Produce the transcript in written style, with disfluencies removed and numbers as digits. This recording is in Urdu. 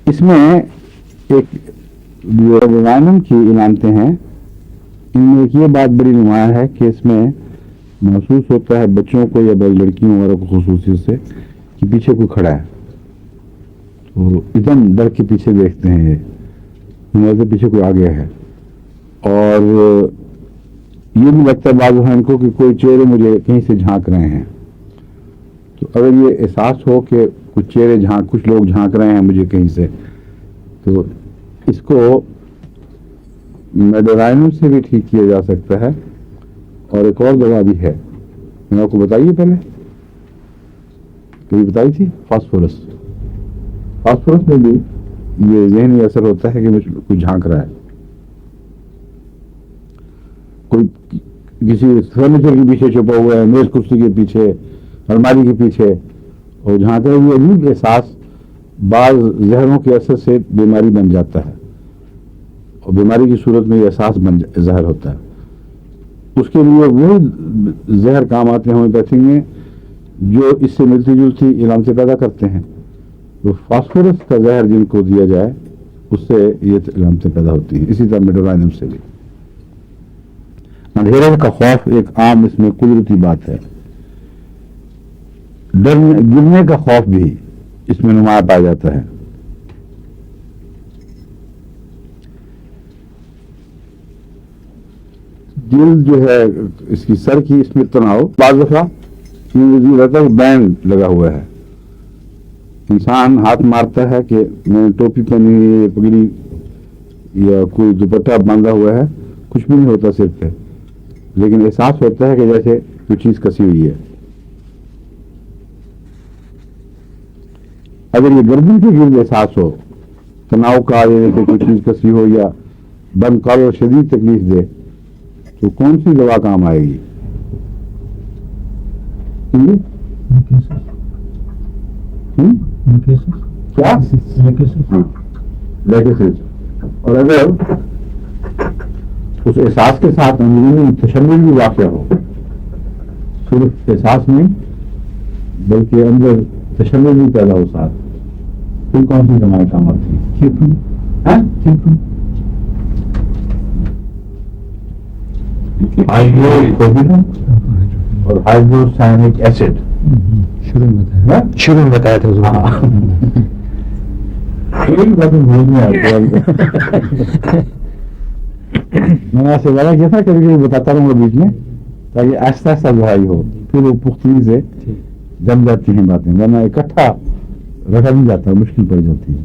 اس میں ایک جو وائنم کی علامتیں ہیں ان میں ایک یہ بات بڑی نمایاں ہے کہ اس میں محسوس ہوتا ہے بچوں کو یا بڑی لڑکیوں وغیرہ کو خصوصیت سے کہ پیچھے کوئی کھڑا ہے، تو ایک دم ڈر کے پیچھے دیکھتے ہیں، یہ پیچھے کوئی آ گیا ہے. اور یہ بھی لگتا ہے بعض ان کو کہ کوئی چہرے مجھے کہیں سے جھانک رہے ہیں. تو اگر یہ احساس ہو کہ کچھ لوگ جھانک رہے ہیں مجھے کہیں سے، تو اس کو میڈورائنم سے بھی ٹھیک کیا جا سکتا ہے. اور ایک اور دوا بھی ہے، میں نے آپ کو بتائیے پہلے کبھی بتائی تھی، فاسفورس میں بھی یہ ذہنی اثر ہوتا ہے کہ مجھے کوئی جھانک رہا ہے، کوئی کسی فرنیچر کے پیچھے چھپا ہوا ہے، میز کرسی کے پیچھے، الماری کے پیچھے، اور جھانک رہا ہے. یہ عجیب احساس بعض زہروں کے اثر سے بیماری بن جاتا ہے، اور بیماری کی صورت میں یہ احساس ظاہر ہوتا ہے. اس کے لیے وہی زہر کام آتے ہیں ہومیوپیتھی میں جو اس سے ملتی جلتی علامتیں پیدا کرتے ہیں. تو فاسفورس کا زہر جن کو دیا جائے اس سے یہ علامتیں پیدا ہوتی ہیں. اسی طرح میڈورائنم سے بھی. اندھیرے کا خوف ایک عام اس میں قدرتی بات ہے. گرنے کا خوف بھی اس میں نمایاں پایا جاتا ہے. دل جو ہے اس کی سر کی اس میں تناؤ، بعض دفعہ رہتا ہے بینڈ لگا ہوا ہے، انسان ہاتھ مارتا ہے کہ میں نے ٹوپی پہنی ہے، پگڑی یا کوئی دوپٹہ باندھا ہوا ہے، کچھ بھی نہیں ہوتا سر پہ، لیکن احساس ہوتا ہے کہ جیسے کوئی چیز کسی ہوئی ہے. اگر یہ گردن کے گرد احساس ہو، تناؤ کا، جیسے کوئی چیز کسی ہو یا بند کال اور شدید تکلیف دے، تو کون سی دوا کام آئے گی؟ کیا؟ اور اگر اس احساس کے ساتھ اندرونی تشنج بھی واقع ہو، صرف احساس نہیں بلکہ اندر تشنج بھی پیدا ہو ساتھ، پھر کون سی دوائی کام آتی ہے؟ اور ہائیڈروسائنک ایسڈ شروع میں بتایا تھا. میں نے آپ سے وعدہ کیا تھا کبھی کبھی بتاتا رہوں گا بیچ میں، تاکہ آہستہ آہستہ دہائی ہو، پھر وہ پختگی سے جم جاتی ہیں باتیں، ورنہ اکٹھا رکھا نہیں جاتا، مشکل پڑ جاتی ہے.